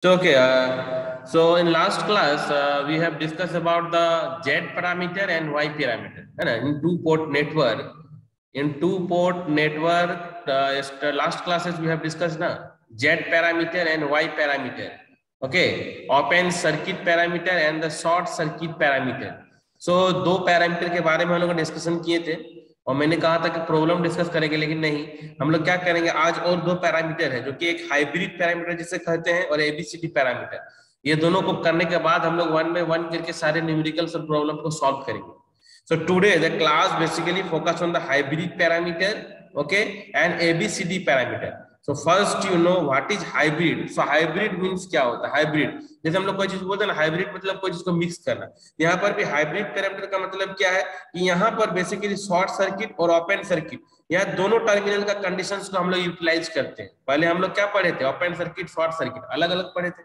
So okay, so in last class we have discussed about the Z parameter and Y parameter. In two-port network, last classes we have discussed Z parameter and Y parameter. Okay, open circuit parameter and the short circuit parameter. So दो parameter के बारे में हम लोग discussion किए थे और मैंने कहा था कि प्रॉब्लम डिस्कस करेंगे, लेकिन नहीं, हम लोग क्या करेंगे आज और दो पैरामीटर है जो कि एक हाइब्रिड पैरामीटर जिसे कहते हैं और एबीसीडी पैरामीटर। ये दोनों को करने के बाद हम लोग वन बाय वन करके सारे न्यूमेरिकल सब प्रॉब्लम को सॉल्व करेंगे। So today the class basically focus on the hybrid parameter, okay, and ABCD parameter. So first you know what is hybrid. So hybrid means क्या होता है? हाइब्रिड जैसे हम लोग कोई चीज बोलते हैं ना, हाइब्रिड मतलब कोई चीज को मिक्स करना। यहाँ पर भी हाइब्रिड पैरामीटर का मतलब क्या है कि यहाँ पर बेसिकली शॉर्ट सर्किट और ओपन सर्किट, यहाँ दोनों टर्मिनल का कंडीशंस को हम लोग यूटिलाइज करते हैं। पहले हम लोग क्या पढ़े थे? ओपन सर्किट शॉर्ट सर्किट अलग अलग पढ़े थे,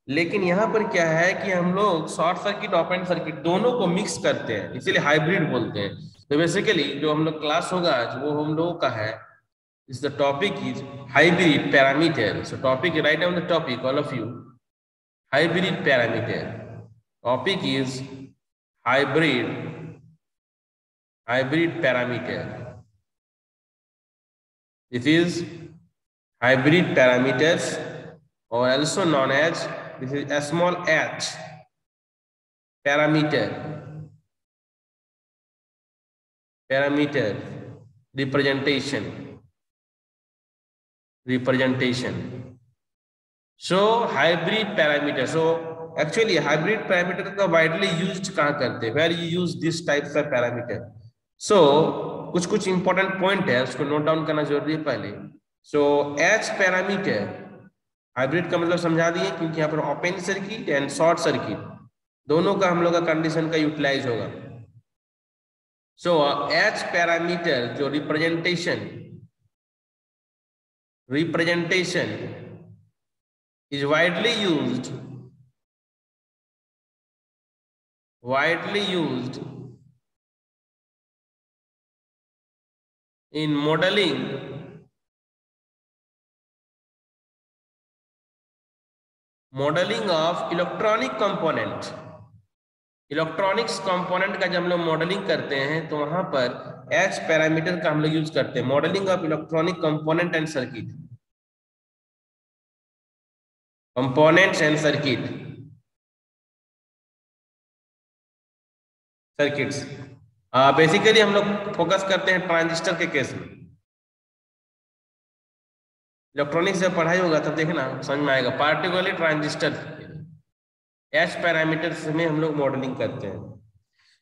लेकिन यहाँ पर क्या है कि हम लोग शॉर्ट सर्किट ओपन सर्किट दोनों को मिक्स करते हैं, इसीलिए हाइब्रिड बोलते हैं। तो बेसिकली जो हम लोग क्लास होगा आज वो हम लोगों का है, is the topic is hybrid parameter. So topic, write down the topic, all of you. Hybrid parameter. Topic is hybrid parameter. This is hybrid parameters, or also known as, this is a small h parameter representation. So hybrid parameter, so actually hybrid parameter का widely used कहाँ करते हैं? Where you use this types of parameter. So कुछ important point है, उसको note down करना जरूरी है पहले। So H parameter हाइब्रिड का मतलब समझा दिए, क्योंकि यहाँ पर open circuit and short circuit दोनों का हम लोग का कंडीशन का यूटिलाइज होगा। सो H पैरामीटर जो representation is widely used in modeling of electronic component। Electronics component का जब हम लोग मॉडलिंग करते हैं तो वहां पर H पैरामीटर का हम लोग यूज करते हैं। Modelling of electronic component and circuits basically हम लोग फोकस करते हैं ट्रांजिस्टर के केस में। इलेक्ट्रॉनिक्स जब पढ़ाई होगा तब देखना समझ में आएगा, पार्टिकुलरली ट्रांजिस्टर H पैरामीटर्स में हम लोग मॉडलिंग करते हैं।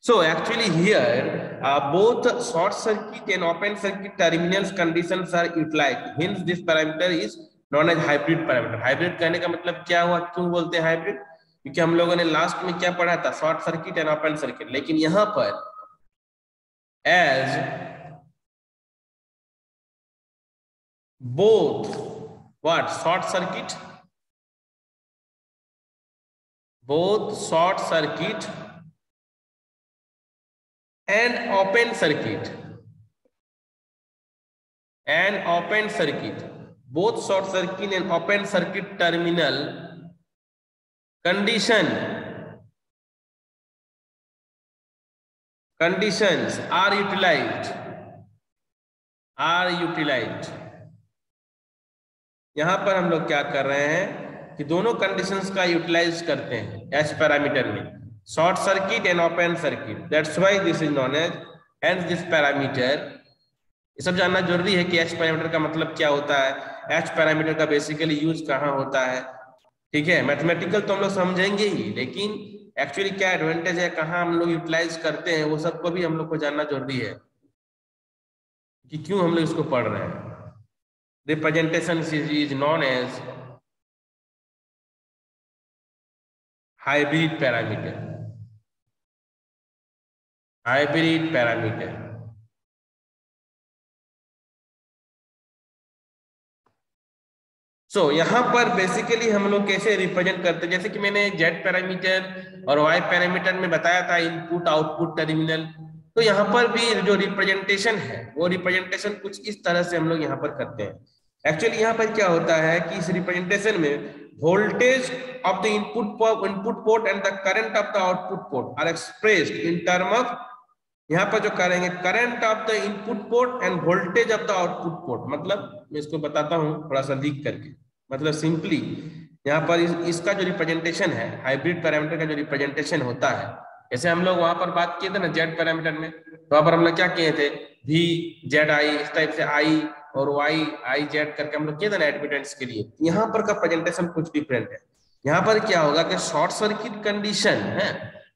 So actually here both short circuit and open circuit terminals conditions are utilized. Hence this parameter is known as hybrid parameter. Hybrid कहने का मतलब क्या हुआ, क्यों बोलते हैं हाइब्रिड? क्योंकि हम लोगों ने लास्ट में क्या पढ़ा था? Short circuit and open circuit. लेकिन यहाँ पर as both what short circuit, both short circuit and open circuit, both short circuit and open circuit terminal conditions are utilized। यहां पर हम लोग क्या कर रहे हैं कि दोनों कंडीशंस का यूटिलाइज करते हैं H पैरामीटर में, short circuit and open circuit. That's why this is known as hence this parameter. ये सब जानना जरूरी है कि H पैरामीटर का मतलब क्या होता है, H पैरामीटर का बेसिकली यूज कहाँ होता है। ठीक है, मैथमेटिकल तो हम लोग समझेंगे ही, लेकिन एक्चुअली क्या एडवांटेज है, कहाँ हम लोग यूटिलाइज करते हैं, वो सबको भी हम लोग को जानना जरूरी है कि क्यों हम लोग इसको पढ़ रहे हैं। Representation is known as hybrid parameter. So यहाँ पर बेसिकली हम लोग कैसे रिप्रेजेंट करते हैं, जैसे कि मैंने Z पैरामीटर और Y पैरामीटर में बताया था इनपुट आउटपुट टर्मिनल। तो यहाँ पर भी जो रिप्रेजेंटेशन है वो रिप्रेजेंटेशन कुछ इस तरह से हम लोग यहाँ पर करते हैं। एक्चुअली यहाँ पर क्या होता है कि इस रिप्रेजेंटेशन में voltage of the input port and the current of the output port are expressed in term of, यहाँ पर जो करेंगे current of the input port and voltage of the output port. मतलब मैं इसको बताता हूँ थोड़ा सा लिख करके, मतलब सिंपली यहाँ पर इसका जो रिप्रेजेंटेशन है, हाइब्रिड पैरामीटर का जो रिप्रेजेंटेशन होता है, जैसे हम लोग वहां पर बात किए थे ना जेड पैरामीटर में, तो वहां पर हम लोग क्या किए थे, वी जेड आई, इस टाइप से आई और वाई आई जेड करके हम लोग किए थे ना एडमिटेंस के लिए। यहाँ पर का प्रेजेंटेशन कुछ डिफरेंट है। यहाँ पर क्या होगा कि शॉर्ट सर्किट कंडीशन है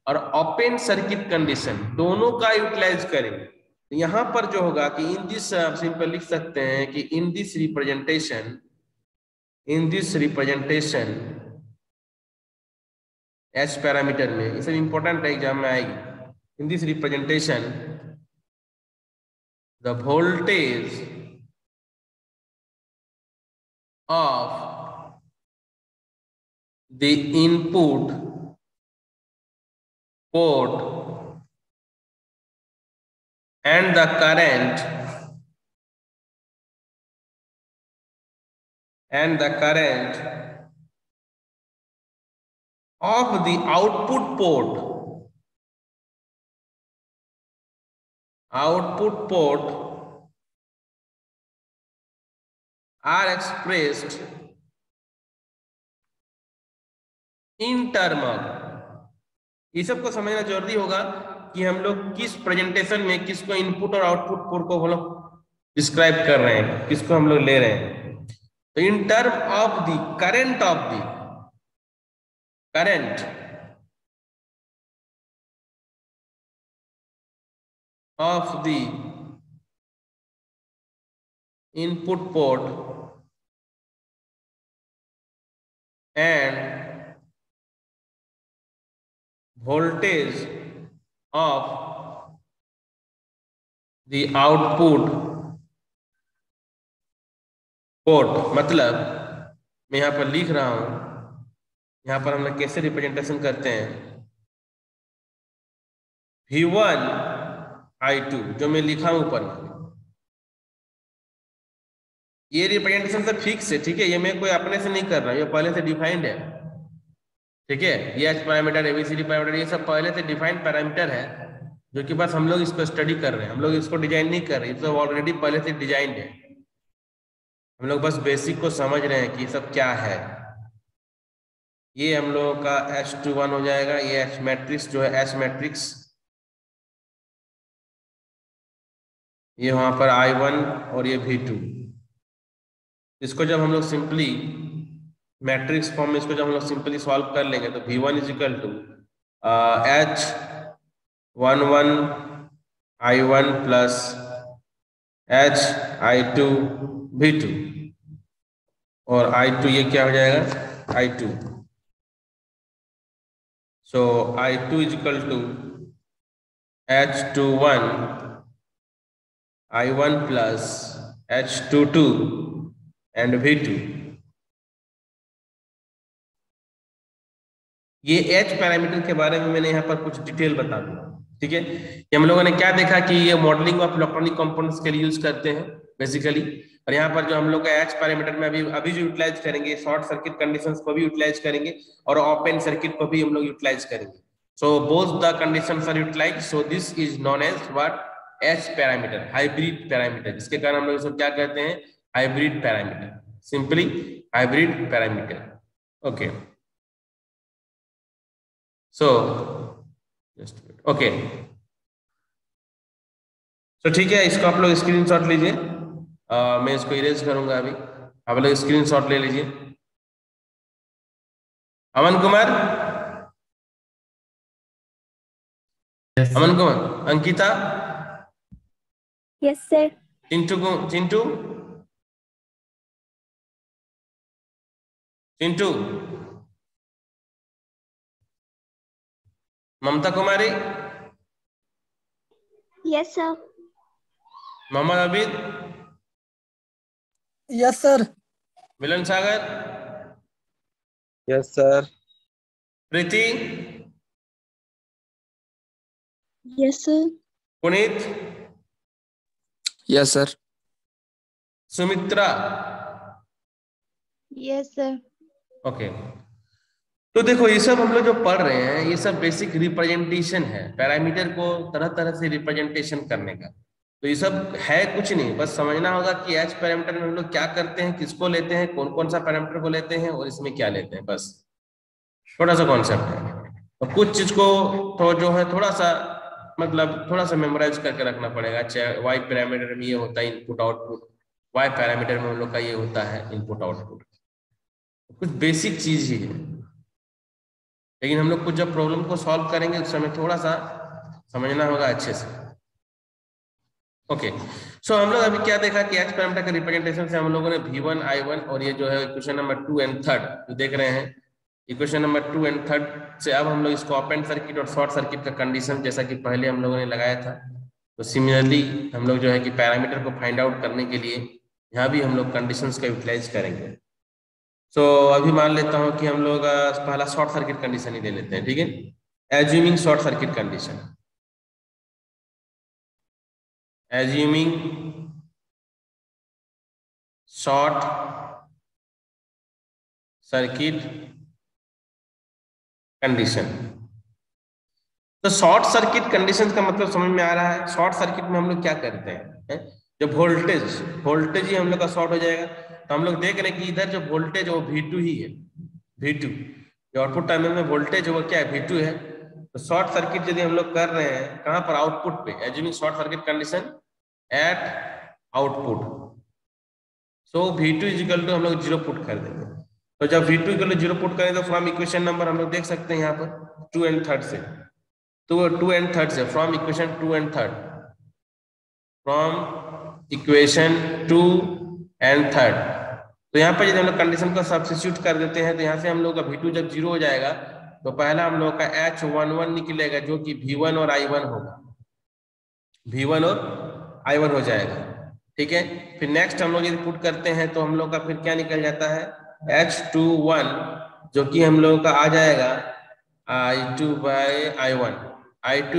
और ओपन सर्किट कंडीशन दोनों का यूटिलाइज करेंगे। तो यहाँ पर जो होगा कि इन दिस, सिंपल लिख सकते हैं कि in this representation H parameter में, ये सब इंपॉर्टेंट है, एग्जाम में आएगी। In this representation the voltage of the input port and the current of the output port are expressed in term of, ये सबको समझना जरूरी होगा कि हम लोग किस प्रेजेंटेशन में किसको इनपुट और आउटपुट पोर्ट को हम लोग डिस्क्राइब कर रहे हैं, किसको हम लोग ले रहे हैं। तो इन term of the current of the input port and voltage of the output port, मतलब मैं यहां पर लिख रहा हूं, यहां पर हम लोग कैसे रिप्रेजेंटेशन करते हैं, V1 I2 जो मैं लिखा हूं ऊपर, ये रिप्रेजेंटेशन सब फिक्स है, ठीक है, ये मैं कोई अपने से नहीं कर रहा हूं, ये पहले से डिफाइंड है, ठीक है। ये एच पैरामीटर, एबीसीडी पैरामीटर, ये सब पहले से डिफाइंड पैरामीटर है, जो कि बस हम लोग इसको स्टडी कर रहे हैं, हम लोग इसको डिजाइन नहीं कर रहे, ये सब ऑलरेडी पहले से डिजाइंड है, हम लोग बस बेसिक को समझ रहे हैं कि ये सब क्या है। ये हम लोगों का H21 हो जाएगा, ये H मैट्रिक्स जो है S मैट्रिक्स, ये वहां पर I1 और ये V2। इसको जब हम लोग सिंपली मैट्रिक्स फॉर्म में, इसको जब हम लोग सिंपली सॉल्व कर लेंगे तो V1 is equal to H11 I1 plus HI2 V2, और I2 ये क्या हो जाएगा I2, so I2 is equal to H21 I1 plus H22 and V2। ये एच पैरामीटर के बारे में मैंने यहाँ पर कुछ डिटेल बता दूं, ठीक है। ये हम लोगों ने क्या देखा कि ये मॉडलिंग ऑफ इलेक्ट्रॉनिक कंपोनेंट्स के लिए यूज करते हैं बेसिकली, और यहाँ पर जो हम लोग का एच पैरामीटर में अभी जो यूटिलाइज करेंगे, शॉर्ट सर्किट कंडीशंस को भी यूटिलाइज करेंगे और ओपन सर्किट को भी हम लोग यूटिलाइज करेंगे। So both the conditions are utilised, so this is known as what, H parameter, hybrid parameter, जिसके कारण हम लोग इसको क्या कहते हैं, hybrid parameter, simply hybrid parameter, okay. So just okay, तो ठीक है, इसको आप लोग स्क्रीनशॉट लीजिए, मैं इसको इरेज करूंगा अभी, आप लोग स्क्रीनशॉट ले लीजिए। Aman Kumar, Aman Kumar, Ankita, yes sir, Chintu Mamta Kumari, yes sir, Mohammed Abid, yes sir, Milan Sagar, yes sir, Preeti, yes sir, Puneet, yes sir, Sumitra, yes sir. Okay, तो देखो ये सब हम लोग जो पढ़ रहे हैं ये सब बेसिक रिप्रेजेंटेशन है, पैरामीटर को तरह तरह से रिप्रेजेंटेशन करने का। तो ये सब है कुछ नहीं, बस समझना होगा कि एच पैरामीटर में हम लोग क्या करते हैं, किसको लेते हैं, कौन कौन सा पैरामीटर को लेते हैं और इसमें क्या लेते हैं, बस छोटा सा कॉन्सेप्ट है। और कुछ चीज को तो जो है थोड़ा सा मतलब थोड़ा सा मेमोराइज करके रखना पड़ेगा। चाहे वाई पैरामीटर में ये होता है इनपुट आउटपुट, वाई पैरामीटर में हम लोग का ये होता है इनपुट आउटपुट, कुछ बेसिक चीज ही है। लेकिन हम लोग कुछ जब प्रॉब्लम को सॉल्व करेंगे उस समय थोड़ा सा समझना होगा अच्छे से। ओके, सो हम लोग अभी क्या देखा कि एच पैरामीटर के रिप्रेजेंटेशन से हम लोगों ने V1 I1 और ये जो है इक्वेशन नंबर 2 एंड 3 जो देख रहे हैं इक्वेशन नंबर 2 एंड 3 से अब हम लोग इसको ओपन सर्किट और शॉर्ट सर्किट का कंडीशन जैसा कि पहले हम लोगों ने लगाया था, तो सिमिलरली हम लोग जो है कि पैरामीटर को फाइंड आउट करने के लिए यहाँ भी हम लोग कंडीशंस का यूटिलाइज करेंगे। सो अभी मान लेता हूँ कि हम लोग पहला शॉर्ट सर्किट कंडीशन ही ले लेते हैं, ठीक है। Assuming short circuit condition, assuming short circuit condition. तो शॉर्ट सर्किट कंडीशन का मतलब समझ में आ रहा है। शॉर्ट सर्किट में हम लोग क्या करते हैं, जो वोल्टेज ही हम लोग का शॉर्ट हो जाएगा। तो हम लोग देख रहे हैं कि इधर जो वोल्टेज वो V2 ही है, V2 जो आउटपुट टर्मिनल में वोल्टेज वो क्या है, V2 है। तो शॉर्ट सर्किट यदि हम लोग कर रहे हैं कहां पर, आउटपुट पे, assuming short circuit condition at output, so V2 is equal to हम लोग 0 पुट कर देंगे। तो जब V2 इक्वल टू 0 पुट करें तो फ्रॉम इक्वेशन नंबर हम लोग देख सकते हैं यहाँ पर 2 एंड 3 से, तो 2 एंड 3 से from equation 2 and 3, from equation 2 and 3। तो यहाँ पर यदि हम लोग कंडीशन को सब्स्टिट्यूट कर देते हैं तो यहाँ से हम लोग का V2 जब 0 हो जाएगा तो पहला हम लोग का H11 निकलेगा जो कि V1 और I1 होगा, V1 और I1 हो जाएगा, ठीक है। फिर नेक्स्ट हम लोग यदि पुट करते हैं तो हम लोग का फिर क्या निकल जाता है, H21 जो कि हम लोगों का आ जाएगा I2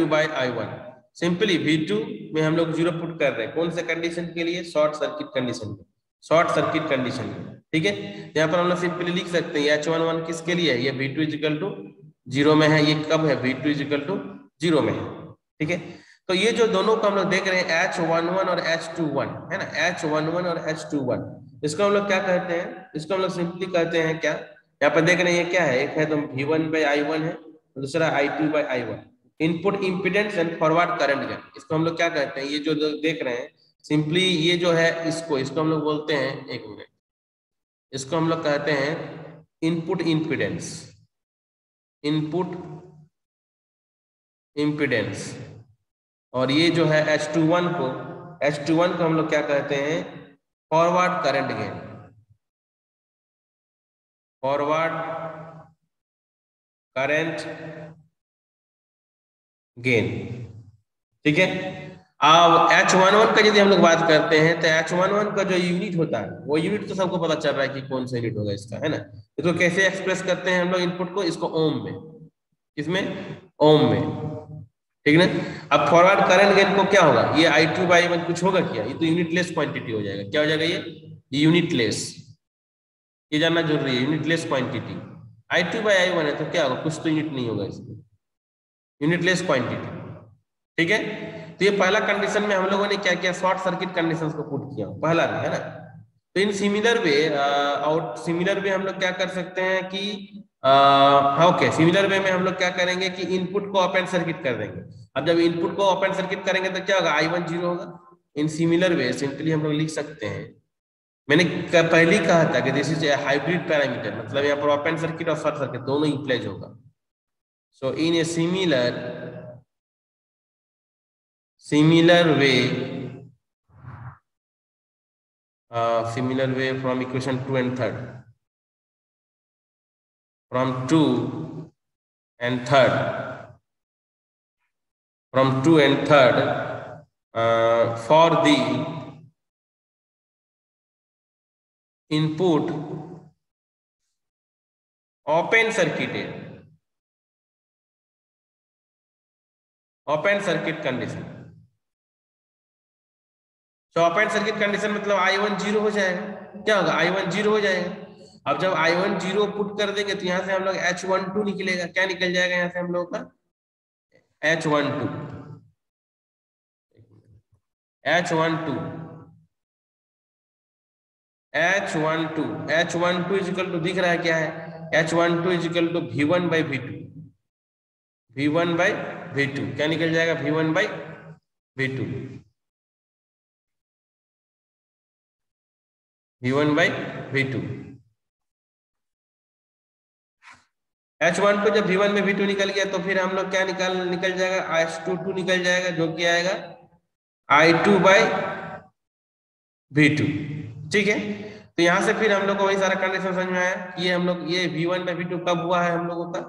by I1, simply V2 में हम लोग 0 पुट कर रहे हैं, कौन से कंडीशन के लिए, शॉर्ट सर्किट कंडीशन में, शॉर्ट सर्किट कंडीशन में, ठीक है। यहाँ पर हम लोग सिंपली लिख सकते हैं H11 किसके लिए है, ये V2 इजिकल टू 0 में है, ये कब है, V2 इजिकल टू 0 में है, ठीक है। तो ये जो दोनों को हम लोग देख रहे हैं H11 और H21 है ना, H11 और H21, इसको हम लोग क्या कहते हैं, इसको हम लोग सिंपली कहते हैं क्या, यहाँ पर देख रहे हैं ये क्या है, एक है तो V1 बाई I1 है, दूसरा I2 by I1, input impedance and forward current gain, इसको हम लोग क्या कहते हैं, ये जो देख रहे हैं सिंपली ये जो है इसको हम लोग बोलते हैं, एक मिनट, इसको हम लोग कहते हैं इनपुट इम्पीडेंस, इनपुट इम्पीडेंस। और ये जो है H21 को हम लोग क्या कहते हैं, forward current gain, forward current gain, ठीक है। अब H11 का यदि हम लोग बात करते हैं तो H11 का जो यूनिट होता है वो यूनिट तो सबको पता चल रहा है कि कौन सा यूनिट होगा इसका, है ना। इसको कैसे एक्सप्रेस करते हैं हम लोग इनपुट को, इसको ओम में, इसमें ओम में, ठीक है ना। अब फॉरवर्ड करंट गेन को क्या होगा, ये I2 बाई I1 कुछ होगा क्या, ये तो यूनिटलेस क्वांटिटी हो जाएगा, क्या हो जाएगा ये यूनिटलेस, ये जानना जरूरी है, unitless quantity. I2 by I1 है तो क्या होगा, कुछ तो यूनिट नहीं होगा इसमें, यूनिटलेस क्वांटिटी, ठीक है। तो ये पहला कंडीशन में हम लोगों ने क्या किया, शॉर्ट सर्किट कंडीशंस को पुट किया, पहला भी है ना। तो इन सिमिलर वे हम लोग क्या कर सकते हैं कि ओके, सिमिलर वे में हम लोग क्या करेंगे कि इनपुट को ओपन सर्किट कर देंगे। अब जब इनपुट को ओपन सर्किट करेंगे तो क्या होगा, I1 0 होगा। इन सिमिलर वे सिंपली हम लोग लिख सकते हैं, मैंने पहले ही कहा था कि this is a hybrid parameter, मतलब यहाँ पर ओपन सर्किट और शॉर्ट सर्किट दोनों यूटिलाइज होगा। सो इन ए similar way from equation 2 and 3, from 2 and 3 for the input open circuit condition। तो ओपन सर्किट कंडीशन मतलब I1 0 हो जाएगा, क्या होगा, I1 0 हो जाएगा। अब जब I1 0 पुट कर देंगे तो यहाँ से हम लोग H12 निकलेगा। क्या निकल जाएगा यहाँ से हम लोग का? H12 इज इक्वल टू, दिख रहा है क्या है? H12 is equal to V1 by V2। V1 by V2 क्या निकल जाएगा? V1 by V2, V1 by V2। H12 जब V1 में V2 निकल गया तो फिर हम लोग क्या निकल जाएगा? H22 निकल जाएगा, जो कि आएगा I2 बाई V2। ठीक है, तो यहां से फिर हम लोग को वही सारा कंडीशन समझ में आया कि ये हम लोग ये V1 बाई V2 कब हुआ है हम लोगों का?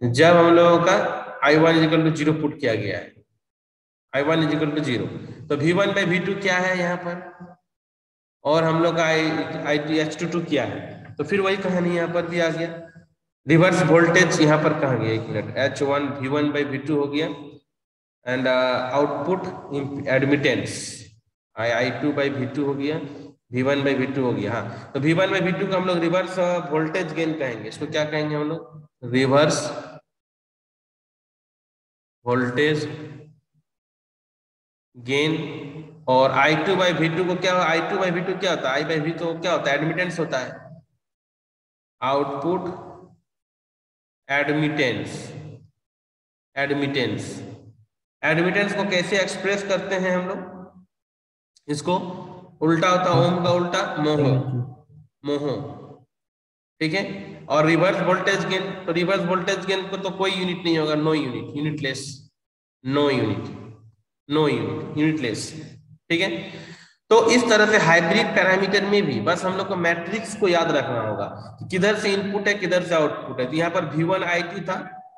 जब हम लोगों का I1 इक्वल टू 0 पुट किया गया है। I1 इक्वल टू 0, तो V1 बाई V2 क्या है यहाँ पर, और हम लोग का H22 क्या है, तो फिर वही कहानी यहाँ पर भी आ गया। रिवर्स वोल्टेज यहाँ पर कहाँ गया? एक minute, H1 V1 by V2 हो गया, and output admittance I2 by V2 हो गया, V1 बाई V2 हो गया। हाँ, तो V1 बाई V2 को हम लोग रिवर्स वोल्टेज गेन कहेंगे। इसको क्या कहेंगे हम लोग? Reverse voltage gain. और I2 बाई V2 को क्या? I2 बाई V2 क्या होता है? I बाई V2 क्या होता है? एडमिटेंस होता है, आउटपुट एडमिटेंस। एडमिटेंस को कैसे एक्सप्रेस करते हैं हम लोग? इसको उल्टा होता है, ओम का उल्टा मोहो। ठीक है, और रिवर्स वोल्टेज गेन, तो रिवर्स वोल्टेज गेन को तो कोई यूनिट नहीं होगा, नो यूनिट, यूनिटलेस, यूनिटलेस। ठीक है, तो इस तरह से हाइब्रिड पैरामीटर में भी बस हम लोग को मैट्रिक्स को याद रखना होगा कि किधर से इनपुट है, किधर से आउटपुट है। तो यहाँ पर V1 I2 था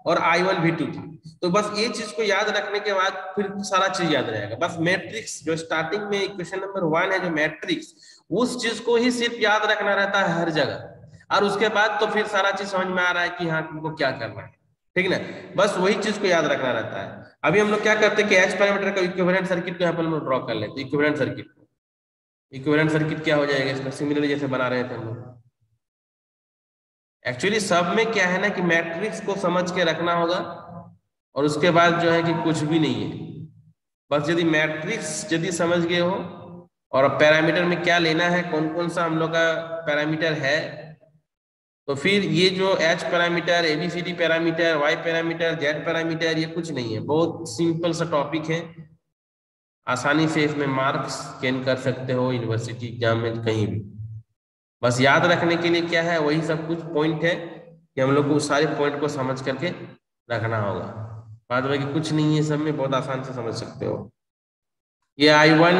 और I1 V2 था, तो बस ये चीज को याद रखने के बाद फिर सारा चीज याद रहेगा। बस मैट्रिक्स जो स्टार्टिंग में इक्वेशन नंबर 1 है, जो मैट्रिक्स, उस चीज को ही सिर्फ याद रखना रहता है हर जगह, और उसके बाद तो फिर सारा चीज समझ में आ रहा है कि हाँ तुमको क्या करना है। ठीक ना, बस वही चीज को याद रखना रहता है। अभी हम लोग क्या करते हैं कि एच पैरामीटर का इक्विवेलेंट सर्किट को यहाँ पर हम लोग ड्रॉ कर लेते हैं। इक्विवेलेंट सर्किट क्या हो जाएगा इसका? सिमिलरली जैसे बना रहे थे हम लोग। एक्चुअली सब में क्या है ना कि मैट्रिक्स को समझ के रखना होगा, और उसके बाद जो है कि कुछ भी नहीं है। बस यदि मैट्रिक्स यदि समझ गए हो और पैरामीटर में क्या लेना है, कौन कौन सा हम लोग का पैरामीटर है, तो फिर ये जो H parameter, ABCD parameter, Y parameter, Z parameter, ये कुछ नहीं है, बहुत सिंपल सा टॉपिक है। आसानी से इसमें मार्क्स गेन कर सकते हो यूनिवर्सिटी एग्जाम में कहीं भी। बस याद रखने के लिए क्या है, वही सब कुछ पॉइंट है कि हम लोग को उस सारे पॉइंट को समझ करके रखना होगा। बाद में कुछ नहीं है, सब में बहुत आसान से समझ सकते हो। ये I1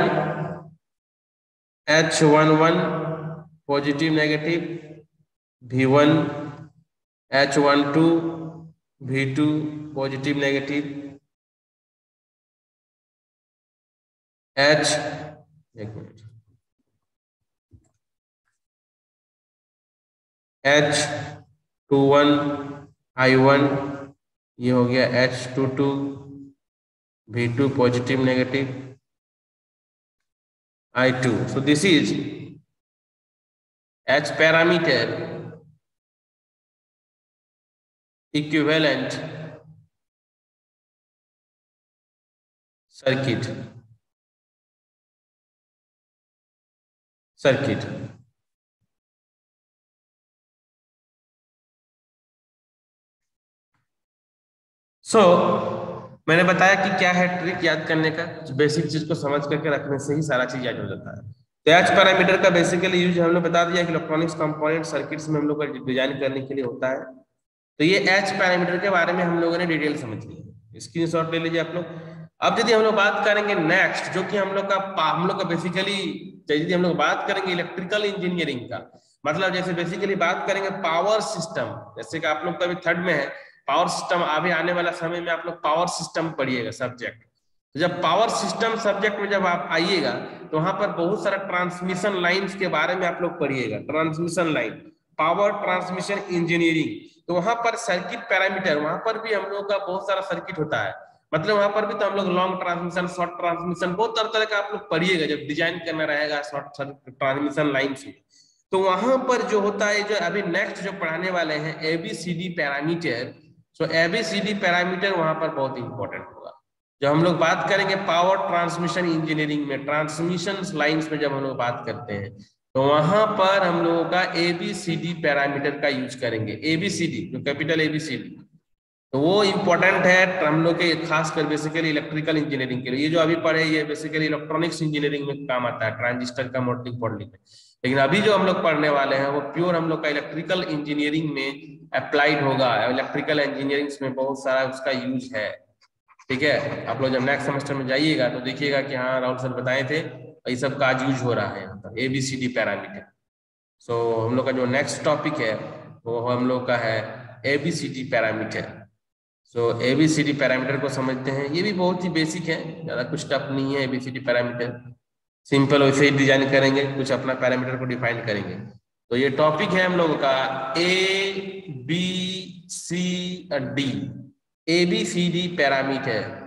H11 positive negative, V1 H12 V2 positive negative, H21 I1, ये हो गया H22 V2 positive negative, I2. So this is H parameter equivalent circuit. So मैंने बताया कि क्या है ट्रिक याद करने का, बेसिक चीज को समझ करके रखने से ही सारा चीज याद हो जाता है। तो एच पैरामीटर का बेसिकली यूज हमने बता दिया कि इलेक्ट्रॉनिक्स कंपोनेंट सर्किट्स में हम लोग का डिजाइन करने के लिए होता है। तो ये एच पैरामीटर के बारे में हम लोगों ने डिटेल समझ लिया, स्क्रीनशॉट ले लीजिए आप लोग। अब यदि हम लोग बात करेंगे नेक्स्ट, जो कि हम लोग का बेसिकली यदि हम लोग बात करेंगे इलेक्ट्रिकल इंजीनियरिंग का, मतलब जैसे बेसिकली बात करेंगे पावर सिस्टम, जैसे कि आप लोग का अभी थर्ड में है पावर सिस्टम, अभी आने वाला समय में आप लोग पावर सिस्टम पढ़िएगा सब्जेक्ट। तो जब पावर सिस्टम सब्जेक्ट में जब आप आइएगा तो वहां पर बहुत सारा ट्रांसमिशन लाइंस के बारे में आप लोग पढ़िएगा। Transmission line, power transmission engineering, तो वहां पर सर्किट पैरामीटर, वहां पर भी हम लोग का बहुत सारा सर्किट होता है। मतलब वहां पर भी तो हम लोग लॉन्ग ट्रांसमिशन, शॉर्ट ट्रांसमिशन, बहुत तरह का आप लोग पढ़िएगा जब डिजाइन करना रहेगा शॉर्ट ट्रांसमिशन लाइन से। तो वहां पर जो होता है, जो अभी नेक्स्ट जो पढ़ाने वाले हैं ABCD पैरामीटर, सो ABCD पैरामीटर वहां पर बहुत इंपॉर्टेंट होगा। जब हम लोग बात करेंगे पावर ट्रांसमिशन इंजीनियरिंग में, ट्रांसमिशन लाइंस में जब हम लोग बात करते हैं, तो वहां पर हम लोगों का ABCD पैरामीटर का यूज करेंगे। ABCD जो कैपिटल ABCD, तो वो इंपॉर्टेंट है हम लोग के खासकर बेसिकली इलेक्ट्रिकल इंजीनियरिंग के लिए। ये जो अभी पढ़े ये बेसिकली इलेक्ट्रॉनिक्स इंजीनियरिंग में काम आता है, ट्रांजिस्टर का मॉडलिंग में। लेकिन अभी जो हम लोग पढ़ने वाले हैं वो प्योर हम लोग का इलेक्ट्रिकल इंजीनियरिंग में अप्लाइड होगा। इलेक्ट्रिकल इंजीनियरिंग में बहुत सारा उसका यूज है, ठीक है। आप लोग जब नेक्स्ट सेमेस्टर में जाइएगा तो देखिएगा कि हाँ राहुल सर बताए थे ये सब का आज यूज हो रहा है यहाँ पर ABCD पैरामीटर। सो हम लोग का जो नेक्स्ट टॉपिक है वो हम लोग का है ABCD पैरामीटर। सो ABCD पैरामीटर को समझते हैं, ये भी बहुत ही बेसिक है, ज्यादा कुछ टफ नहीं है। ABCD पैरामीटर सिंपल वैसे ही डिजाइन करेंगे, कुछ अपना पैरामीटर को डिफाइन करेंगे। तो ये टॉपिक है हम लोगों का ABCD ABCD पैरामीटर।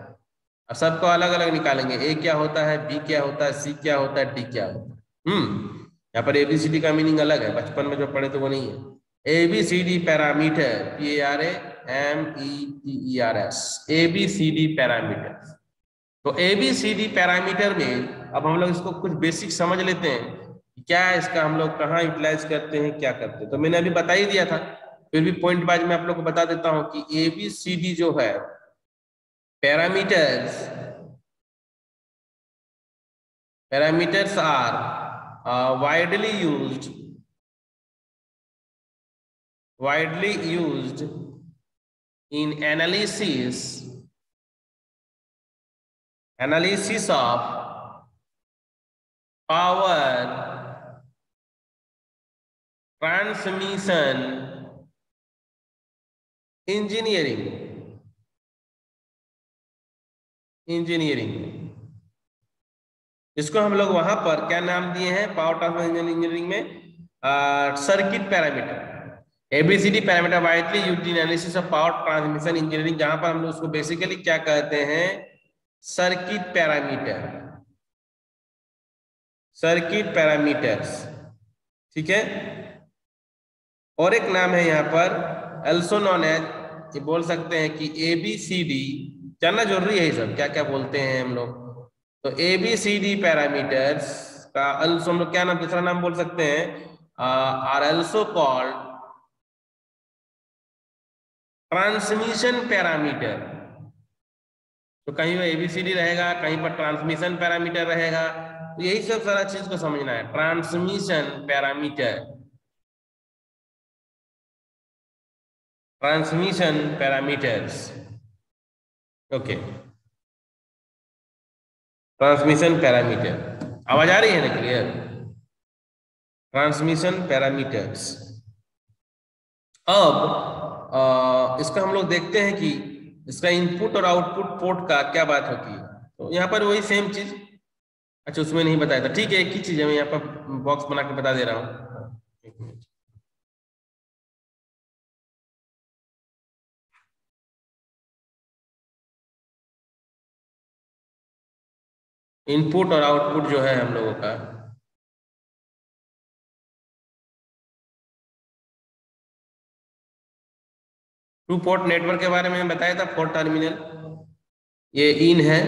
अब सबको अलग अलग निकालेंगे, A क्या होता है, B क्या होता है, C क्या होता है, D क्या होता है। यहाँ पर ABCD का मीनिंग अलग है, बचपन में जो पढ़े तो वो नहीं है। ABCD parameter, PARAMETERS, ABCD parameter. तो ABCD पैरामीटर में अब हम लोग इसको कुछ बेसिक समझ लेते हैं, क्या है इसका, हम लोग कहाँ यूटिलाइज करते हैं, क्या करते हैं। तो मैंने अभी बता ही दिया था, फिर भी पॉइंट वाइज में आप लोग को बता देता हूं कि ABCD जो है parameters are widely used in analysis of power transmission engineering। इसको हम लोग वहां पर क्या नाम दिए हैं, पावर ट्रांसमिशन इंजीनियरिंग में circuit parameter. ABCD parameter widely used in analysis of power transmission engineering, जहां पर हम लोग उसको बेसिकली क्या कहते हैं, सर्किट पैरामीटर, सर्किट पैरामीटर्स, ठीक है। और एक नाम है यहाँ पर also known as, ये बोल सकते हैं कि ABCD, जानना जरूरी है ये सब क्या क्या बोलते हैं हम लोग। तो ABCD पैरामीटर्स का also हम लोग क्या नाम, दूसरा नाम बोल सकते हैं, are also called transmission parameter. तो कहीं पर ABCD रहेगा, कहीं पर ट्रांसमिशन पैरामीटर रहेगा, तो यही सब सारा चीज को समझना है। Transmission parameter, transmission parameters, okay. Transmission parameter, आवाज आ रही है ना क्लियर? Transmission parameters. अब इसका हम लोग देखते हैं कि इसका इनपुट और आउटपुट पोर्ट का क्या बात होती है। तो यहाँ पर वही सेम चीज, अच्छा उसमें नहीं बताया था, ठीक है। एक ही चीज है, मैं यहाँ पर बॉक्स बना के बता दे रहा हूँ। इनपुट और आउटपुट जो है हम लोगों का, टू पोर्ट नेटवर्क के बारे में बताया था। 4 टर्मिनल, ये इन है,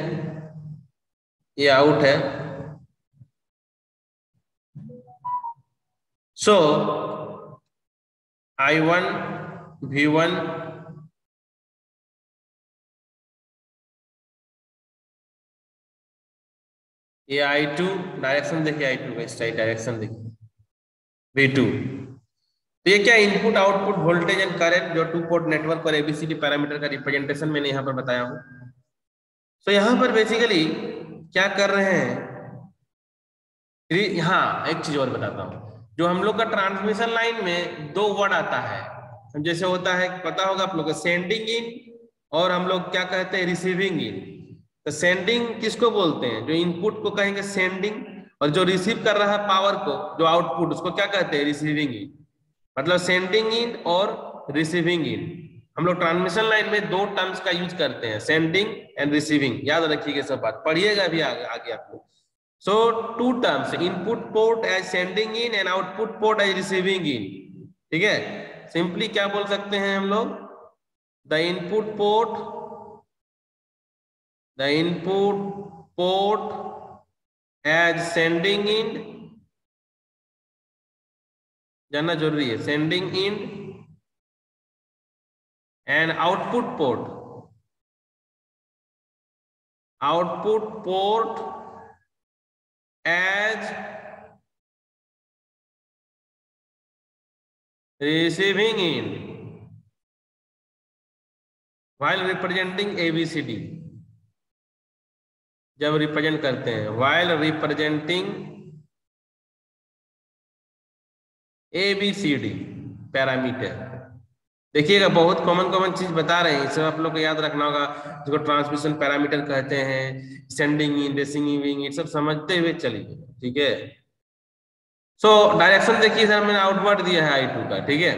ये आउट है। सो I1 V1 ये I2, डायरेक्शन देखिए, I2 का इस साइड डायरेक्शन देखिए, V2। तो ये क्या, input output voltage and current जो टू पोर्ट नेटवर्क और ABCD पैरामीटर का रिप्रेजेंटेशन मैंने यहाँ पर बताया हूँ। तो यहाँ पर बेसिकली क्या कर रहे हैं, हाँ एक चीज और बताता हूँ। जो हम लोग का ट्रांसमिशन लाइन में 2 वर्ड आता है, जैसे होता है, पता होगा आप लोग को, सेंडिंग इन और हम लोग क्या कहते हैं, रिसीविंग इन। तो सेंडिंग किसको बोलते हैं, जो इनपुट को कहेंगे सेंडिंग, और जो रिसीव कर रहा है पावर को, जो आउटपुट, उसको क्या कहते हैं, रिसीविंग इन। मतलब सेंडिंग इन और रिसीविंग इन। हम लोग ट्रांसमिशन लाइन में 2 टर्म्स का यूज करते हैं, सेंडिंग एंड रिसीविंग। याद रखिएगा सब बात, पढ़िएगा भी आगे आप लोग। So two terms, input port as sending in and output port as receiving in. ठीक है, सिंपली क्या बोल सकते हैं हम लोग, the input port as sending in, जानना जरूरी है, sending in, and output port as receiving in while representing ABCD. जब रिप्रेजेंट करते हैं while representing ABCD पैरामीटर। देखिएगा बहुत कॉमन चीज बता रहे हैं, सब आप लोग को याद रखना होगा, जिसको ट्रांसमिशन पैरामीटर कहते हैं, सेंडिंग इन, रिसीविंग इन, सब समझते हुए चलिए। ठीक है, सो डायरेक्शन देखिए सर, मैंने आउटवर्ड दिया है I2 का। ठीक है,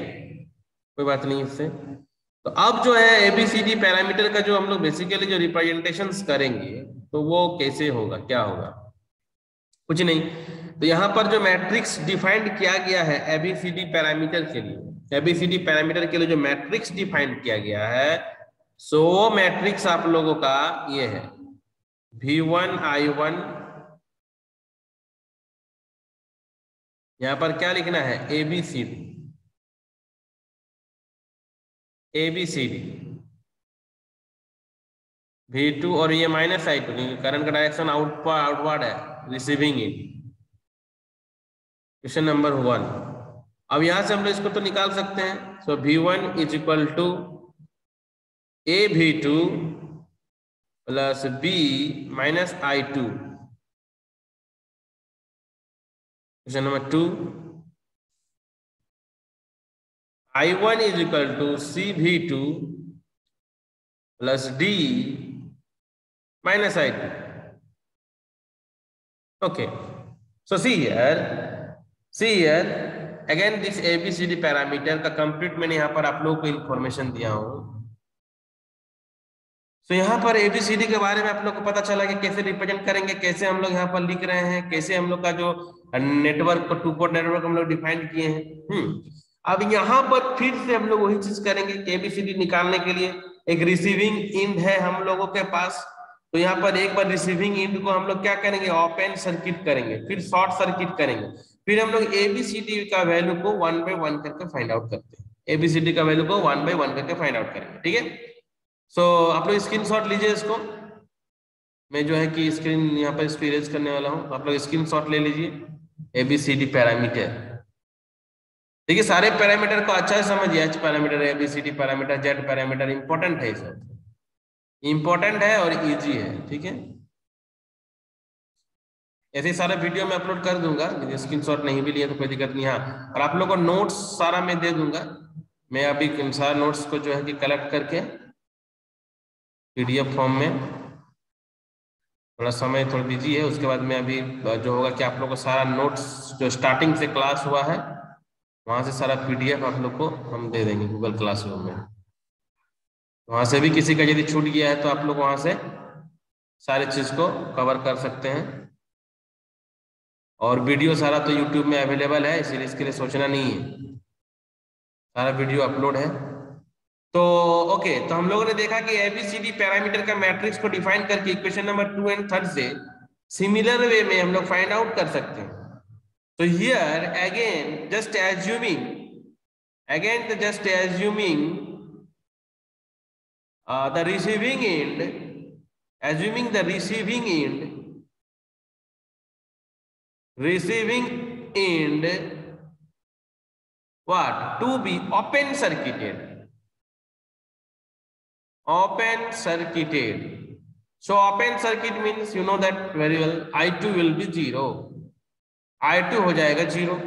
कोई बात नहीं इससे। तो अब जो है ABCD पैरामीटर का जो हम लोग बेसिकली जो रिप्रेजेंटेशंस करेंगे, तो वो कैसे होगा, क्या होगा, कुछ नहीं। तो यहाँ पर जो मैट्रिक्स डिफाइंड किया गया है ABCD पैरामीटर के लिए, ABCD पैरामीटर के लिए जो मैट्रिक्स डिफाइंड किया गया है, सो वो मैट्रिक्स आप लोगों का ये है V1 I1। यहाँ पर क्या लिखना है, ABCD V2 और ये माइनस I2, क्योंकि करंट का डायरेक्शन आउटवर्ड है, रिसीविंग इन। Question number 1। अब यहां से हम लोग इसको तो निकाल सकते हैं। So V1 is equal to AV2 plus B minus I2। Question number 2, I1 is equal to CV2 plus D minus I2. Okay, so see here again this ABCD parameter का कंप्लीट मैंने यहाँ पर आप लोगों को इंफॉर्मेशन दिया हूँ। तो यहाँ पर ABCD के बारे में आप लोग को पता चला कि कैसे रिप्रेजेंट करेंगे, कैसे हम लोग यहाँ पर लिख रहे हैं, कैसे हम लोग का जो नेटवर्क को टू पोर्ट नेटवर्क हम लोग डिफाइन किए हैं। अब यहाँ पर फिर से हम लोग वही चीज करेंगे कि ABCD निकालने के लिए एक रिसीविंग इंड है हम लोगों के पास। तो यहाँ पर एक बार रिसीविंग इंड को हम लोग क्या करेंगे, ओपन सर्किट करेंगे, फिर शॉर्ट सर्किट करेंगे, फिर हम लोग ABCD का वैल्यू को 1 by 1 करके फाइंड आउट करते हैं। ABCD का वैल्यू को 1 by 1 करके फाइंड आउट करेंगे। ठीक है, सो आप लोग स्क्रीनशॉट लीजिए इसको। मैं जो है कि स्क्रीन यहाँ पर इसको इरेज करने वाला हूँ, आप लोग स्क्रीनशॉट ले लीजिए। ABCD पैरामीटर, देखिए सारे पैरामीटर को अच्छा से समझिए। H parameter, ABCD parameter, Z parameter important है, सब इंपॉर्टेंट है और इजी है। ठीक है, ऐसे सारा वीडियो मैं अपलोड कर दूंगा, स्क्रीनशॉट नहीं भी लिए तो कोई दिक्कत नहीं। हाँ, और आप लोगों को नोट्स सारा मैं दे दूंगा। मैं अभी सारा नोट्स को जो है कि कलेक्ट करके PDF फॉर्म में, थोड़ा समय थोड़ा दीजिए, उसके बाद मैं अभी जो होगा कि आप लोग को सारा नोट्स जो स्टार्टिंग से क्लास हुआ है वहां से सारा PDF आप लोग को हम दे देंगे गूगल क्लासरूम में। वहां से भी किसी का यदि छूट गया है तो आप लोग वहां से सारी चीज को कवर कर सकते हैं। और वीडियो सारा तो YouTube में अवेलेबल है, इसीलिए इसके लिए सोचना नहीं है, सारा वीडियो अपलोड है। तो ओके, तो हम लोगों ने देखा कि ABCD पैरामीटर का मैट्रिक्स को डिफाइन करके इक्वेशन नंबर 2 और 3 से सिमिलर वे में हम लोग फाइंड आउट कर सकते हैं। तो here again just assuming the receiving end what to be open circuited. So open circuit means you know that very well, I2 will be 0, I2 हो जाएगा 0।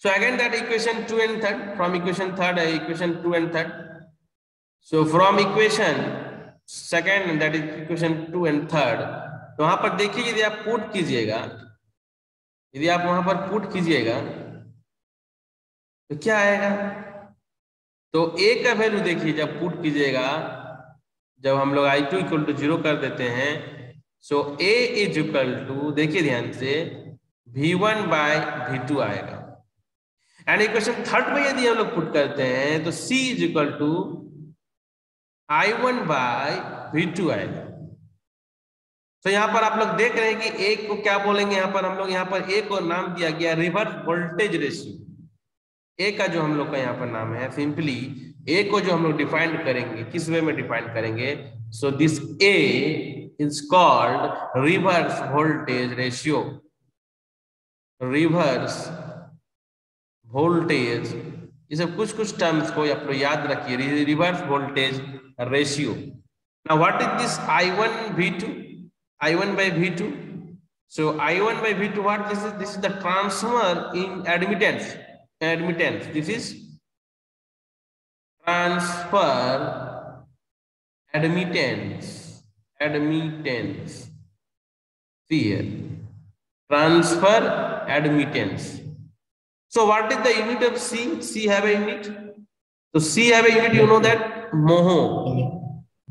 So again that equation 2 and 3, from equation 2 and 3, so from equation second that is equation 2 and 3, तो वहां पर देखिए यदि आप put कीजिएगा, यदि आप वहां पर पुट कीजिएगा तो क्या आएगा। तो A का वैल्यू देखिए जब पुट कीजिएगा, जब हम लोग I2 = 0 कर देते हैं सो A इज इक्वल टू, देखिए ध्यान से, V1 बाय V2 आएगा। एंड इक्वेशन थर्ड में यदि हम लोग पुट करते हैं तो C is equal to I1 by V2 आएगा। तो यहाँ पर आप लोग देख रहे हैं कि एक को क्या बोलेंगे, यहाँ पर हम लोग, यहाँ पर एक को नाम दिया गया रिवर्स वोल्टेज रेशियो। ए का जो हम लोग का यहाँ पर नाम है, सिंपली ए को जो हम लोग डिफाइन करेंगे, किस वे में डिफाइन करेंगे, so this A is called reverse voltage ratio. Reverse voltage, ये सब कुछ टर्म्स को आप लोग याद रखिए, reverse voltage ratio. Now what is this I1 V2, I1 by V2? So I1 by V2, what this is? This is the transfer in admittance. This is transfer admittance. See here, transfer admittance. So what is the unit of C? C have a unit. So C have a unit, you know that, mho.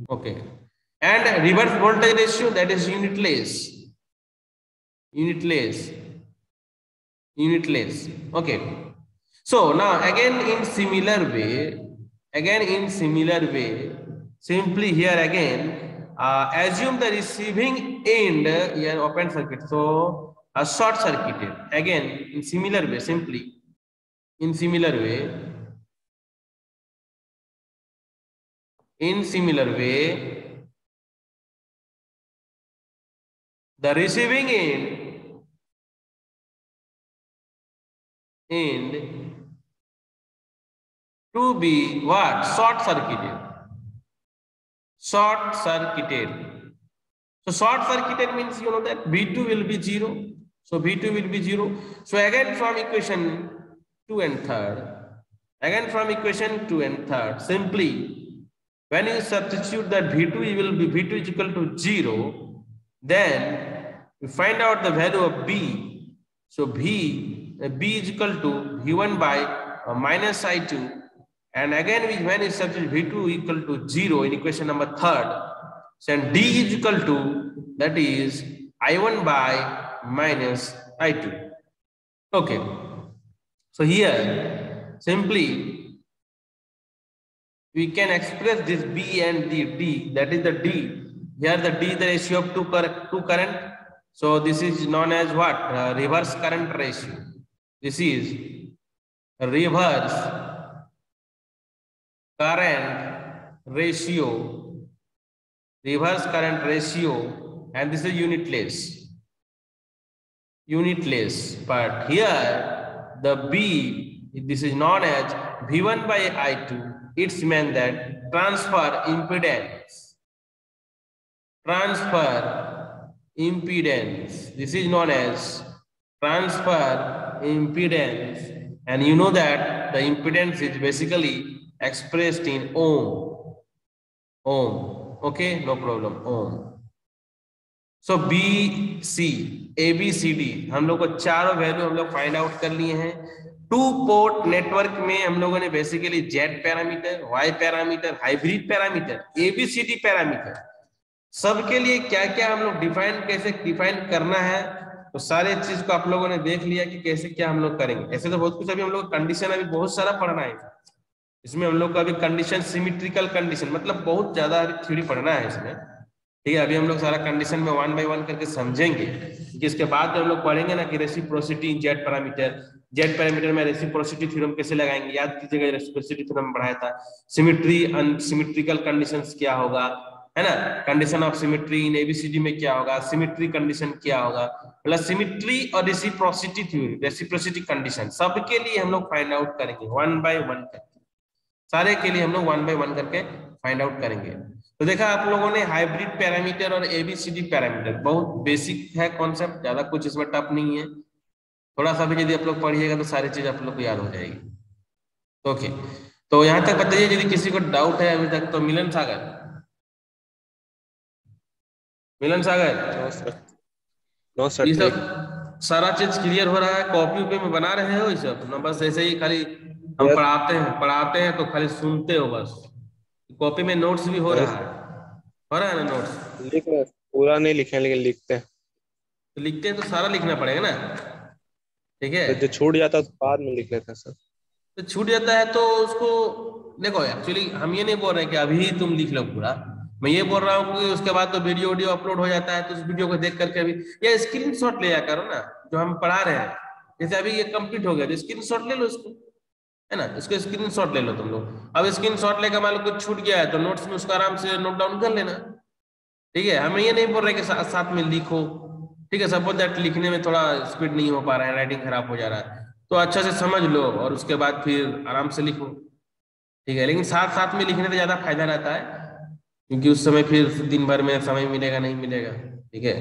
Okay. And reverse voltage ratio, that is unitless. Okay. So now again in similar way, simply here again, assume the receiving end here open circuit, so a short circuited. Again in similar way, simply in similar way, the receiving end to be what? Short circuited. So short circuited means, you know that V2 will be 0. So V2 will be 0. So again from equation 2 and 3rd, simply when you substitute that V2 is equal to 0, then you find out the value of B. So B is equal to V1 by minus I2. And again, when you substitute V2 equal to 0 in equation number 3rd, so D is equal to, that is I1 by minus I2. Okay. So here, simply, we can express this B and the D, that is the D. Here the D is the ratio of two current. So this is known as what? Reverse current ratio. This is reverse current ratio, and this is unitless. But here the B, this is known as V1 by I2. It's meant that transfer impedance. This is known as transfer impedance, and you know that the impedance is basically expressed in ohm. Okay, no problem, ohm. So B, C, A, B, C, D, हम लोग को चारों value हम लोग find out कर लिए हैं। 2 port network में हम लोगों ने basically Z parameter, Y parameter, hybrid parameter, ABCD parameter, सबके लिए क्या क्या हम लोग कैसे डिफाइन करना है, तो सारे चीज को आप लोगों ने देख लिया कि कैसे क्या हम लोग करेंगे। ऐसे तो बहुत कुछ, अभी हम लोग कंडीशन अभी बहुत सारा पढ़ना है इसमें। हम लोग को अभी कंडीशन, सिमेट्रिकल कंडीशन, मतलब बहुत ज्यादा थ्योरी पढ़ना है इसमें। ठीक है, अभी हम लोग सारा कंडीशन में 1 बाय 1 करके समझेंगे, कि इसके बाद हम लोग पढ़ेंगे ना कि रेसिप्रोसिटी इन जेड पैरामीटर में रेसिप्रोसिटी थ्योरम कैसे लगाएंगे। याद कीजिएगा, रेसिप्रोसिटी थ्योरम पढ़ाया था। सिमेट्री, अनसिमेट्रिकल कंडीशंस क्या होगा, है ना, condition of symmetry in ABCD में क्या होगा, सिमेट्री कंडीशन क्या होगा, प्लस सिमेट्री और रेसिप्रोसिटी थ्योरी, रेसिप्रोसिटी कंडीशन, सबके लिए हम लोग फाइंड आउट करेंगे 1 बाय 1 करके। सारे के लिए हम लोग 1 बाय 1 करके फाइंड आउट करेंगे। तो देखा आप लोगों ने हाइब्रिड पैरामीटर और एबीसीडी पैरामीटर, बहुत बेसिक है कॉन्सेप्ट, ज्यादा कुछ इसमें टफ नहीं है। थोड़ा सा भी यदि आप लोग पढ़िएगा तो सारी चीज आप लोग को याद हो जाएगी। ओके, तो यहाँ तक बताइए यदि किसी को डाउट है अभी तक। तो मिलन सागर नो सर, ये सब सारा चीज क्लियर हो रहा है? कॉपी उपी में बना रहे हो ये सब ना? बस ऐसे ही खाली हम पढ़ाते हैं तो खाली सुनते हो बस? कॉपी में नोट्स भी हो रहा है ना? नोट्स पूरा नहीं लिखे लेकिन लिखते हैं। तो लिखते हैं तो सारा लिखना पड़ेगा ना, ठीक है। तो जो छूट जाता है तो बाद में लिख लेते हैं सर। तो छूट जाता है तो उसको देखो, एक्चुअली हम ये नहीं बोल रहे कि अभी तुम लिख लो पूरा। मैं ये बोल रहा हूँ कि उसके बाद तो वीडियो वीडियो अपलोड हो जाता है, तो उस वीडियो को देख करके अभी या स्क्रीनशॉट ले जा करो ना, जो हम पढ़ा रहे हैं। जैसे अभी ये कंप्लीट हो गया तो स्क्रीनशॉट ले लो इसको, है ना, इसको स्क्रीनशॉट ले लो तुम लोग। अब स्क्रीनशॉट लेकर मान लो कुछ छूट गया है तो नोट्स में उसको आराम से नोट डाउन कर लेना, ठीक है। हमें ये नहीं बोल रहे कि साथ साथ में लिखो, ठीक है। सपोज दैट लिखने में थोड़ा स्पीड नहीं हो पा रहा है, राइटिंग खराब हो जा रहा है, तो अच्छा से समझ लो और उसके बाद फिर आराम से लिखो, ठीक है। लेकिन साथ साथ में लिखने से ज्यादा फायदा रहता है, क्योंकि उस समय फिर दिन भर में समय मिलेगा नहीं मिलेगा, ठीक है।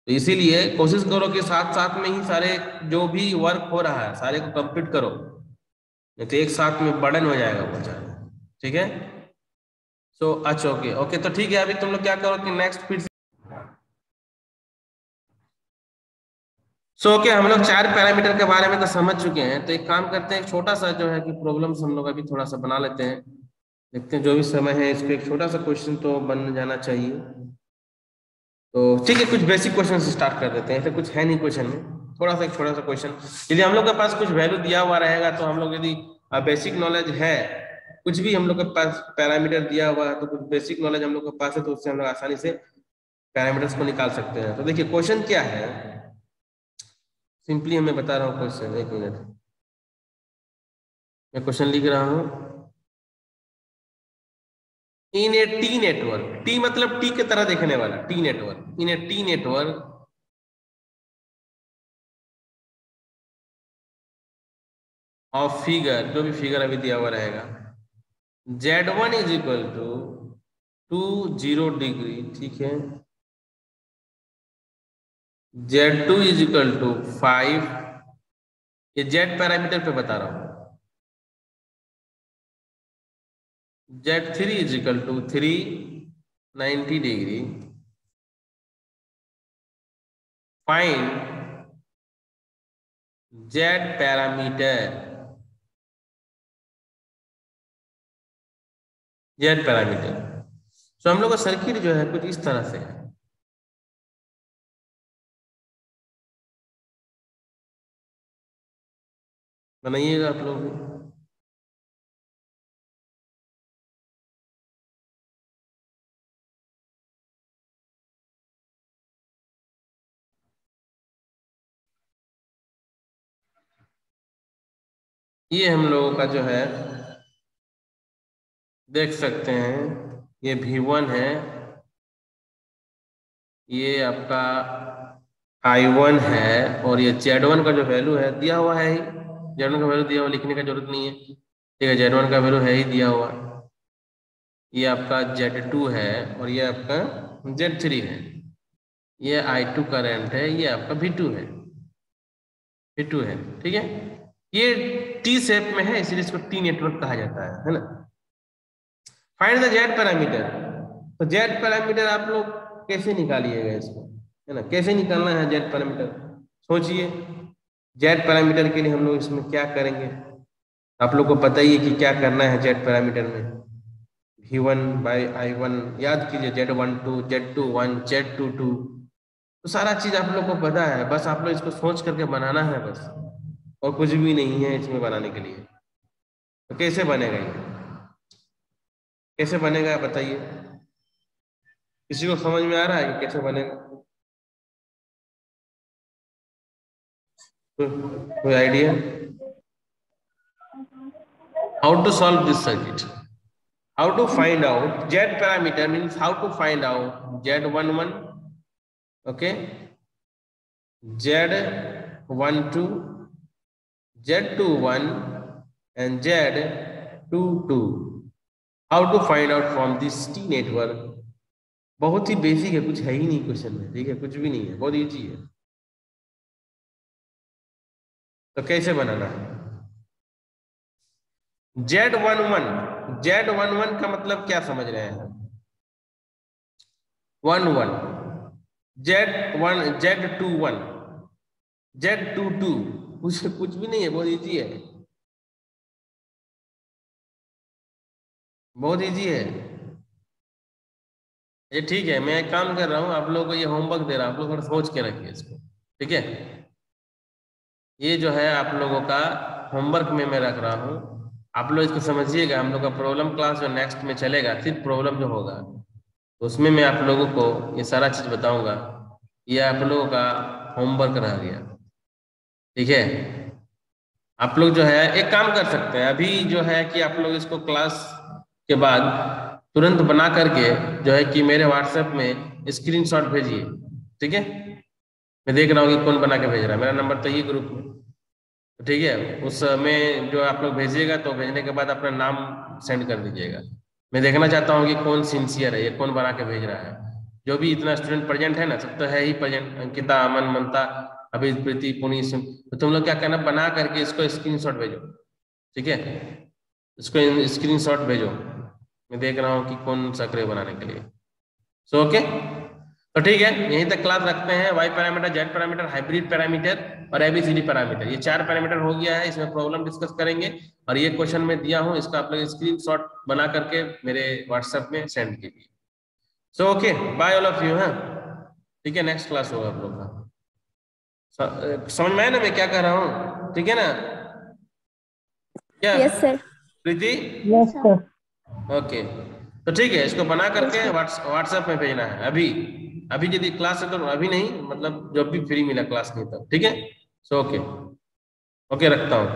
तो इसीलिए कोशिश करो कि साथ साथ में ही सारे जो भी वर्क हो रहा है सारे को कंप्लीट करो, नहीं तो एक साथ में बर्डन हो जाएगा बहुत ज्यादा, ठीक है। सो अच्छा, ओके ओके, तो ठीक है। अभी तुम लोग क्या करो कि नेक्स्ट फिर सो ओके, हम लोग 4 पैरामीटर के बारे में तो समझ चुके हैं, तो एक काम करते हैं, एक छोटा सा जो है कि प्रॉब्लम्स हम लोग अभी थोड़ा सा बना लेते हैं। देखते हैं जो भी समय है इस पे एक छोटा सा क्वेश्चन तो बन जाना चाहिए। तो ठीक है, कुछ बेसिक क्वेश्चन से स्टार्ट कर देते हैं, ऐसे कुछ है नहीं क्वेश्चन में, थोड़ा सा एक छोटा सा क्वेश्चन। यदि हम लोग के पास कुछ वैल्यू दिया हुआ रहेगा तो हम लोग यदि बेसिक नॉलेज है, कुछ भी हम लोग के पास पैरामीटर दिया हुआ है तो कुछ बेसिक नॉलेज हम लोग के पास है, तो उससे हम लोग आसानी से पैरामीटर्स को निकाल सकते हैं। तो देखिए क्वेश्चन क्या है, सिंपली मैं बता रहा हूँ क्वेश्चन, एक मिनट मैं क्वेश्चन लिख रहा हूँ। इन ए टी नेटवर्क, टी मतलब टी की तरह देखने वाला, T network, in A T network of figure, जो भी फिगर अभी दिया हुआ रहेगा, Z1 is equal to 20 degree, ठीक है। Z2 इज इक्वल टू 5, ये जेड पैरामीटर पे बता रहा हूं। Z3 is equal to 390 degree. Find Z parameter, Z parameter. तो हम लोग का सर्किट जो है कुछ इस तरह से है, बनाइएगा आप लोग भी। ये हम लोगों का जो है देख सकते हैं, ये V1 है, ये आपका I1 है, और ये Z1 का जो वैल्यू है दिया हुआ है ही, Z1 का वैल्यू दिया हुआ, लिखने का जरूरत नहीं है, ठीक है। Z1 का वैल्यू है ही दिया हुआ। ये आपका Z2 है और ये आपका Z3 है। ये I2 करंट है, ये आपका V2 है, V2 है, ठीक है। ये टी शेप में है इसलिए इसको टी नेटवर्क कहा जाता है ना। फाइंड द जेड पैरामीटर, तो जेड पैरामीटर आप लोग कैसे निकालिएगा इसको, है ना, कैसे निकालना है जेड पैरामीटर, सोचिए। जेड पैरामीटर के लिए हम लोग इसमें क्या करेंगे, आप लोग को पता ही है कि क्या करना है जेड पैरामीटर में। V1 बाई I1 याद कीजिए, Z12 Z21 Z22, तो सारा चीज आप लोग को पता है, बस आप लोग इसको सोच करके बनाना है बस, और कुछ भी नहीं है इसमें बनाने के लिए। तो कैसे बनेगा ये, कैसे बनेगा बताइए, किसी को समझ में आ रहा है कि कैसे बनेगा? कोई idea? How to solve this circuit, how to find out z parameter, means how to find out z11, okay, z12, z21 and z22, how to find out from this t network। बहुत ही basic है, कुछ है ही नहीं question में, ठीक है, कुछ भी नहीं है, बहुत इजी है। तो कैसे बनाना है Z11, Z11 का मतलब क्या समझ रहे हैं? 11, Z1, Z21, Z22, कुछ भी नहीं है, बहुत इजी है, बहुत इजी है। ये ठीक है, मैं एक काम कर रहा हूँ, आप लोगों को ये होमवर्क दे रहा हूँ, आप लोग थोड़ा सोच के रखिए इसको, ठीक है। ये जो है आप लोगों का होमवर्क में मैं रख रहा हूँ, आप लोग इसको समझिएगा। हम लोग का प्रॉब्लम क्लास जो नेक्स्ट में चलेगा, सिर्फ प्रॉब्लम जो होगा उसमें मैं आप लोगों को ये सारा चीज बताऊंगा। ये आप लोगों का होमवर्क रह गया, ठीक है। आप लोग जो है एक काम कर सकते हैं, अभी जो है कि आप लोग इसको क्लास के बाद तुरंत बना करके जो है कि मेरे व्हाट्सएप में स्क्रीनशॉट भेजिए, ठीक है। मैं देख रहा हूँ कि कौन बना के भेज रहा है, मेरा नंबर तो ये ग्रुप में, तो ठीक है। उस में जो आप लोग भेजिएगा तो भेजने के बाद अपना नाम सेंड कर दीजिएगा। मैं देखना चाहता हूँ कि कौन सिंसियर है, ये कौन बना के भेज रहा है। जो भी इतना स्टूडेंट प्रेजेंट है ना, सब तो है ही प्रेजेंट, अंकिता, अमन, ममता, अभी प्रीति, पुनी, तो तुम लोग क्या करना, बना करके इसको स्क्रीनशॉट भेजो, ठीक है। इसको स्क्रीनशॉट भेजो, मैं देख रहा हूँ कि कौन सा करे बनाने के लिए। सो ओके, तो ठीक है, यहीं तक क्लास रखते हैं। Y parameter, Z parameter, hybrid parameter और एबीसीडी पैरामीटर, ये 4 पैरामीटर हो गया है। इसमें प्रॉब्लम डिस्कस करेंगे और ये क्वेश्चन में दिया हूँ, इसका आप लोग स्क्रीनशॉट बना करके मेरे व्हाट्सएप में सेंड कीजिए। So okay, bye all of you. हाँ ठीक है, नेक्स्ट क्लास होगा आप लोग का। समझ में आया ना मैं क्या कह रहा हूँ, ठीक है ना? क्या yes sir. Preeti? Yes sir. Okay, तो ठीक है, इसको बना करके व्हाट्सएप में भेजना है अभी। अभी यदि क्लास है तो अभी नहीं, मतलब जब भी फ्री मिला क्लास नहीं तब, ठीक है। सो ओके, ओके रखता हूँ।